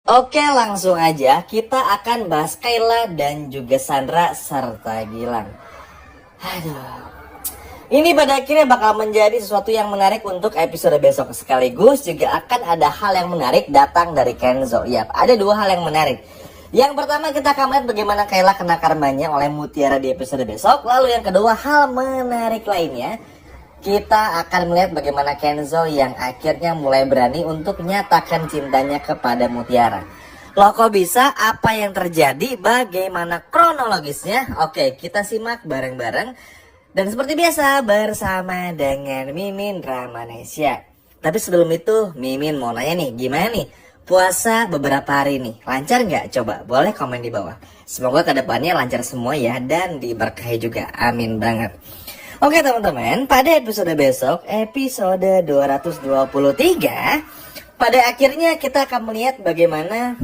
Oke, langsung aja kita akan bahas Kayla dan juga Sandra serta Gilang. Aduh, ini pada akhirnya bakal menjadi sesuatu yang menarik untuk episode besok. Sekaligus juga akan ada hal yang menarik datang dari Kenzo. Yap, ada dua hal yang menarik. Yang pertama, kita akan melihat bagaimana Kayla kena karmanya oleh Mutiara di episode besok. Lalu yang kedua, hal menarik lainnya, kita akan melihat bagaimana Kenzo yang akhirnya mulai berani untuk menyatakan cintanya kepada Mutiara. Loh, kok bisa? Apa yang terjadi? Bagaimana kronologisnya? Oke, kita simak bareng-bareng. Dan seperti biasa bersama dengan Mimin Ramanesya. Tapi sebelum itu Mimin mau nanya nih, gimana nih puasa beberapa hari nih? Lancar nggak? Coba boleh komen di bawah. Semoga kedepannya lancar semua ya dan diberkahi juga. Amin banget. Oke teman-teman, pada episode besok, episode 223, pada akhirnya kita akan melihat bagaimana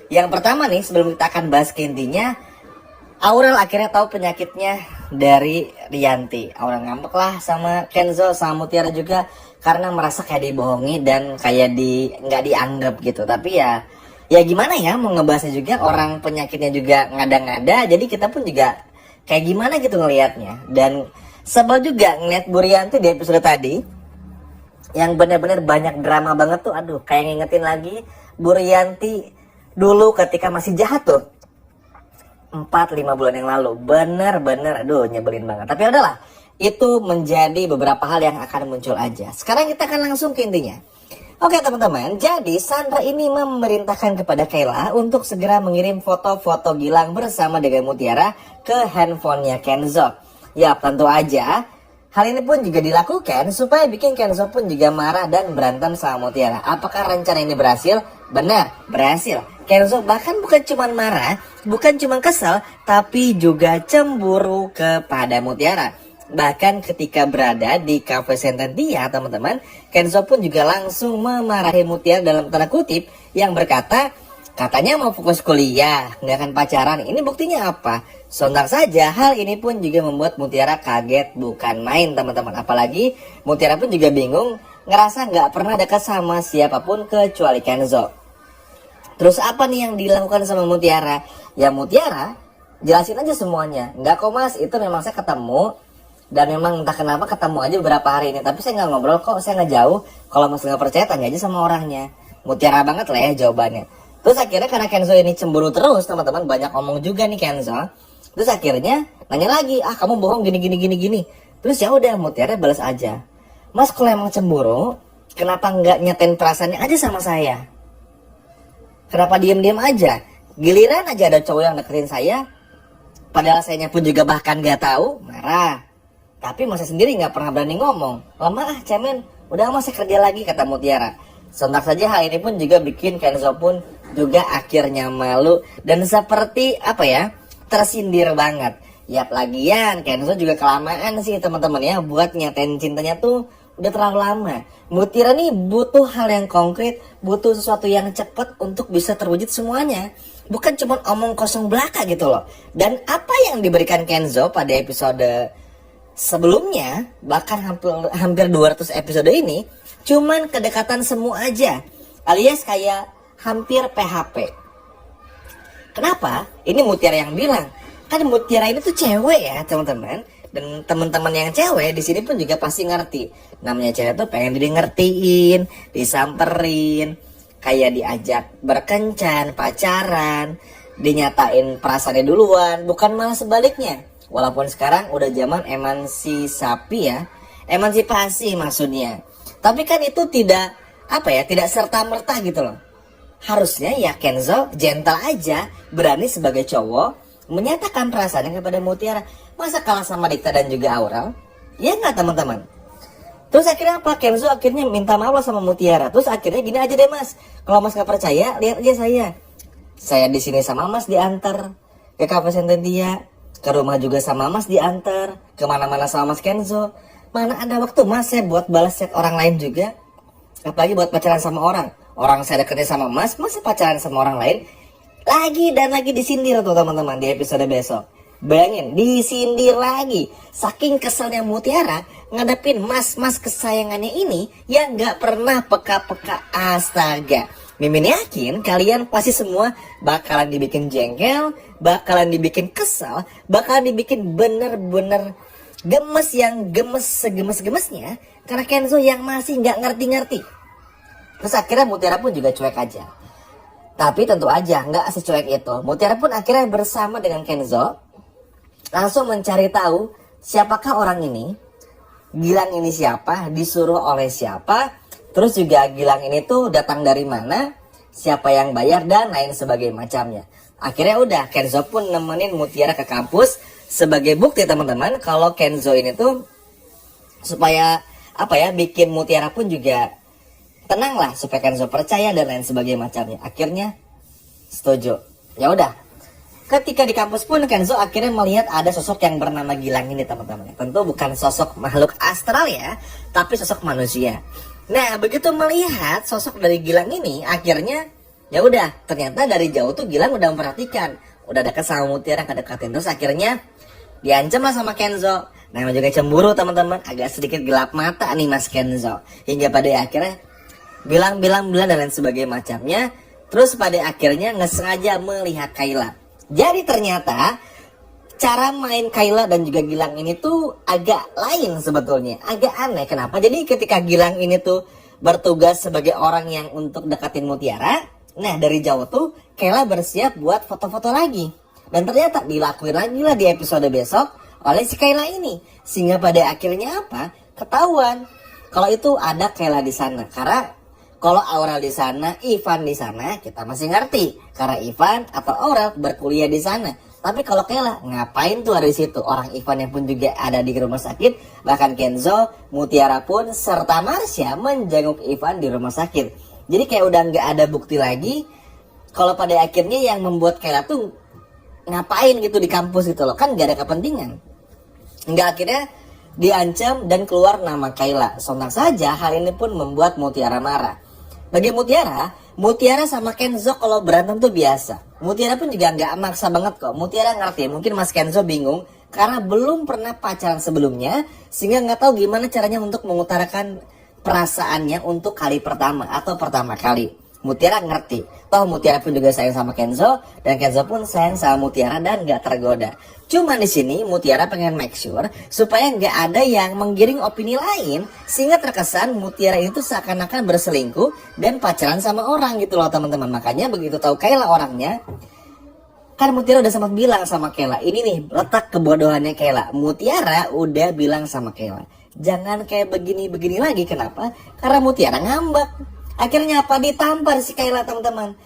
yang pertama nih, sebelum kita akan bahas ke intinya, Aurel akhirnya tahu penyakitnya dari Rianti. Aurel ngambek lah sama Kenzo, sama Mutiara juga, karena merasa kayak dibohongi dan kayak nggak dianggap gitu. Tapi ya gimana ya, mau ngebahasnya juga, orang penyakitnya juga ngada-ngada, jadi kita pun juga kayak gimana gitu ngelihatnya. Dan sebel juga ngeliat Bu Rianti di episode tadi, yang benar-benar banyak drama banget tuh. Aduh, kayak ngingetin lagi Bu Rianti dulu ketika masih jahat tuh 4-5 bulan yang lalu. Bener-bener aduh nyebelin banget. Tapi udahlah, itu menjadi beberapa hal yang akan muncul aja. Sekarang kita akan langsung ke intinya. Oke teman-teman, jadi Sandra ini memerintahkan kepada Kayla untuk segera mengirim foto-foto Gilang bersama dengan Mutiara ke handphonenya Kenzo. Ya, tentu aja hal ini pun juga dilakukan supaya bikin Kenzo pun juga marah dan berantem sama Mutiara. Apakah rencana ini berhasil? Benar, berhasil. Kenzo bahkan bukan cuma marah, bukan cuma kesal, tapi juga cemburu kepada Mutiara. Bahkan ketika berada di Cafe Sententia, teman-teman, Kenzo pun juga langsung memarahi Mutiara dalam tanda kutip yang berkata, katanya mau fokus kuliah, nggak akan pacaran. Ini buktinya apa? Sontak saja hal ini pun juga membuat Mutiara kaget bukan main teman-teman. Apalagi Mutiara pun juga bingung, ngerasa nggak pernah dekat sama siapapun kecuali Kenzo. Terus apa nih yang dilakukan sama Mutiara? Ya Mutiara jelasin aja semuanya. Nggak kok mas, itu memang saya ketemu. Dan memang entah kenapa ketemu aja beberapa hari ini. Tapi saya nggak ngobrol kok, saya nggak jauh. Kalau mas nggak percaya tanya aja sama orangnya. Mutiara banget lah ya jawabannya. Terus akhirnya karena Kenzo ini cemburu terus teman-teman, banyak omong juga nih Kenzo. Terus akhirnya nanya lagi, kamu bohong gini. Terus ya udah Mutiara balas aja, mas kalau emang cemburu, kenapa nggak nyatain perasaannya aja sama saya? Kenapa diem-diem aja? Giliran aja ada cowok yang deketin saya, padahal sayanya pun juga bahkan nggak tahu, marah. Tapi masa sendiri nggak pernah berani ngomong. Lama cemen, udah mas saya kerja lagi, kata Mutiara. Sontak saja hal ini pun juga bikin Kenzo pun juga akhirnya malu dan seperti apa ya, tersindir banget. Yap, lagian Kenzo juga kelamaan sih teman-teman ya buat nyatain cintanya tuh udah terlalu lama. Mutiara nih butuh hal yang konkret, butuh sesuatu yang cepat untuk bisa terwujud semuanya. Bukan cuma omong kosong belaka gitu loh. Dan apa yang diberikan Kenzo pada episode sebelumnya, bahkan hampir 200 episode ini, cuman kedekatan semu aja, alias kayak hampir PHP. Kenapa? Ini Mutiara yang bilang. Kan Mutiara ini tuh cewek ya teman-teman. Dan teman-teman yang cewek di sini pun juga pasti ngerti. Namanya cewek tuh pengen ngertiin, disamperin, kayak diajak berkencan, pacaran, dinyatain perasaannya duluan, bukan malah sebaliknya. Walaupun sekarang udah zaman emansipasi maksudnya. Tapi kan itu tidak tidak serta-merta gitu loh. Harusnya ya Kenzo gentle aja, berani sebagai cowok menyatakan perasaannya kepada Mutiara. Masa kalah sama Dikta dan juga Aurel? Ya nggak teman-teman? Terus akhirnya apa? Kenzo akhirnya minta maaf sama Mutiara. Terus akhirnya gini aja deh mas, kalau mas nggak percaya lihat aja saya di sini sama mas diantar ke Cafe Sententia, ke rumah juga sama mas diantar, kemana-mana sama mas Kenzo. Mana ada waktu mas saya buat balas chat orang lain juga, apalagi buat pacaran sama orang. Orang saya deketin sama mas, masa pacaran sama orang lain? Lagi dan lagi disindir tuh teman-teman di episode besok. Bayangin, disindir lagi. Saking keselnya Mutiara ngadepin mas-mas kesayangannya ini yang gak pernah peka-peka. Astaga, Mimin yakin kalian pasti semua bakalan dibikin jengkel, bakalan dibikin kesal, bakalan dibikin bener-bener gemes yang gemes segemes-gemesnya karena Kenzo yang masih nggak ngerti-ngerti. Terus akhirnya Mutiara pun juga cuek aja. Tapi tentu aja nggak secuek itu. Mutiara pun akhirnya bersama dengan Kenzo langsung mencari tahu siapakah orang ini, Gilang ini siapa, disuruh oleh siapa, terus juga Gilang ini tuh datang dari mana, siapa yang bayar dan lain sebagainya macamnya. Akhirnya udah Kenzo pun nemenin Mutiara ke kampus sebagai bukti teman-teman kalau Kenzo ini tuh supaya bikin Mutiara pun juga tenang lah, supaya Kenzo percaya dan lain sebagainya macamnya. Akhirnya setuju. Ya udah. Ketika di kampus pun Kenzo akhirnya melihat ada sosok yang bernama Gilang ini teman-teman. Tentu bukan sosok makhluk astral ya, tapi sosok manusia. Nah, begitu melihat sosok dari Gilang ini, akhirnya ya udah, ternyata dari jauh tuh Gilang udah memperhatikan, udah dekat sama Mutiara, kedekatin. Terus akhirnya diancam lah sama Kenzo. Nah, juga cemburu teman-teman, agak sedikit gelap mata nih Mas Kenzo. Hingga pada akhirnya bilang dan lain sebagainya macamnya. Terus pada akhirnya ngesengaja melihat Kayla. Jadi ternyata cara main Kayla dan juga Gilang ini tuh agak lain sebetulnya, agak aneh. Kenapa? Jadi ketika Gilang ini tuh bertugas sebagai orang yang untuk deketin Mutiara, nah dari jauh tuh Kayla bersiap buat foto-foto lagi. Dan ternyata dilakuin lagi lah di episode besok oleh si Kayla ini. Sehingga pada akhirnya apa? Ketahuan kalau itu ada Kayla di sana. Karena kalau Aurel di sana, Ivan di sana, kita masih ngerti. Karena Ivan atau Aurel berkuliah di sana. Tapi kalau Kayla, ngapain tuh ada di situ? Orang Ivan yang pun juga ada di rumah sakit. Bahkan Kenzo, Mutiara pun, serta Marsha menjenguk Ivan di rumah sakit. Jadi kayak udah nggak ada bukti lagi. Kalau pada akhirnya yang membuat Kayla tuh ngapain gitu di kampus gitu loh. Kan nggak ada kepentingan. Nggak, akhirnya diancam dan keluar nama Kayla. Sontak saja hal ini pun membuat Mutiara marah. Bagi Mutiara sama Kenzo kalau berantem tuh biasa. Mutiara pun juga nggak maksa banget kok. Mutiara ngerti, mungkin Mas Kenzo bingung karena belum pernah pacaran sebelumnya, sehingga nggak tahu gimana caranya untuk mengutarakan perasaannya untuk kali pertama atau pertama kali. Mutiara ngerti. Toh Mutiara pun juga sayang sama Kenzo dan Kenzo pun sayang sama Mutiara dan nggak tergoda. Cuma di sini Mutiara pengen make sure supaya nggak ada yang menggiring opini lain sehingga terkesan Mutiara itu seakan-akan berselingkuh dan pacaran sama orang gitu loh teman-teman. Makanya begitu tahu Kayla orangnya, kan Mutiara udah sempat bilang sama Kayla, ini nih letak kebodohannya Kayla. Mutiara udah bilang sama Kayla, jangan kayak begini-begini lagi. Kenapa? Karena Mutiara ngambek. Akhirnya apa? Ditampar si Kayla teman-teman.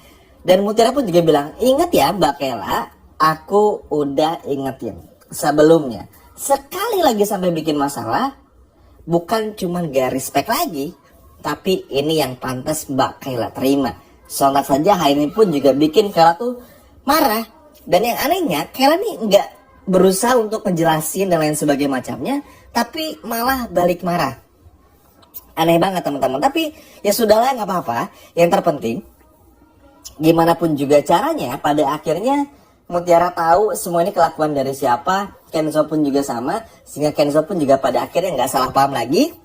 Dan Mutiara pun juga bilang, ingat ya Mbak Kayla, aku udah ingetin sebelumnya. Sekali lagi sampai bikin masalah, bukan cuman gak respect lagi, tapi ini yang pantas Mbak Kayla terima. Sontak saja hal ini pun juga bikin Kayla tuh marah. Dan yang anehnya, Kayla nih gak berusaha untuk ngejelasin dan lain sebagainya macamnya, tapi malah balik marah. Aneh banget teman-teman. Tapi ya sudahlah, nggak apa-apa. Yang terpenting gimana pun juga caranya, pada akhirnya Mutiara tahu semua ini kelakuan dari siapa. Kenzo pun juga sama, sehingga Kenzo pun juga pada akhirnya nggak salah paham lagi.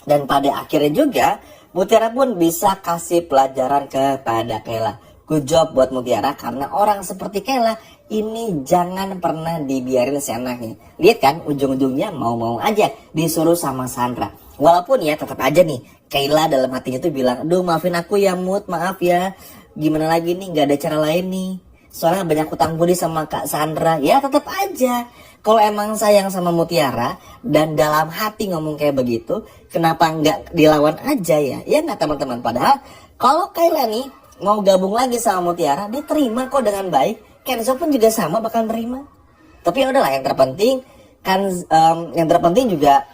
Dan pada akhirnya juga Mutiara pun bisa kasih pelajaran kepada Kayla. Good job buat Mutiara, karena orang seperti Kayla ini jangan pernah dibiarin seenaknya. Lihat kan, ujung-ujungnya mau-mau aja disuruh sama Sandra. Walaupun ya tetap aja nih Kayla dalam hatinya tuh bilang, aduh maafin aku ya Mut, maaf ya, gimana lagi nih, gak ada cara lain nih, soalnya banyak hutang budi sama Kak Sandra. Ya tetap aja, kalau emang sayang sama Mutiara dan dalam hati ngomong kayak begitu, kenapa nggak dilawan aja ya? Ya nggak teman-teman. Padahal kalau Kayla nih mau gabung lagi sama Mutiara, diterima kok dengan baik. Kenzo pun juga sama bakal terima. Tapi ya udahlah, yang terpenting kan juga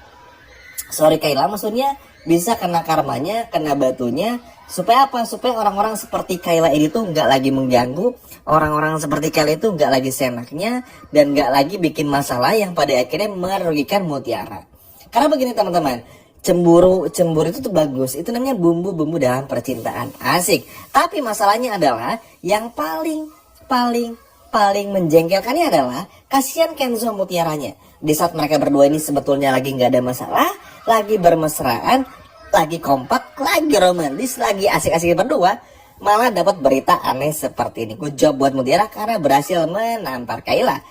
sorry Kayla, maksudnya bisa kena karmanya, kena batunya. Supaya apa? Supaya orang-orang seperti Kayla ini tuh nggak lagi mengganggu. Orang-orang seperti Kayla itu nggak lagi senaknya dan nggak lagi bikin masalah yang pada akhirnya merugikan Mutiara. Karena begini teman-teman, cemburu itu tuh bagus. Itu namanya bumbu-bumbu dalam percintaan. Asik. Tapi masalahnya adalah yang paling menjengkelkannya adalah kasihan Kenzo Mutiaranya. Di saat mereka berdua ini sebetulnya lagi nggak ada masalah, lagi bermesraan, lagi kompak, lagi romantis, lagi asik-asik berdua, malah dapat berita aneh seperti ini. Good job buat Mutiara karena berhasil menampar Kayla.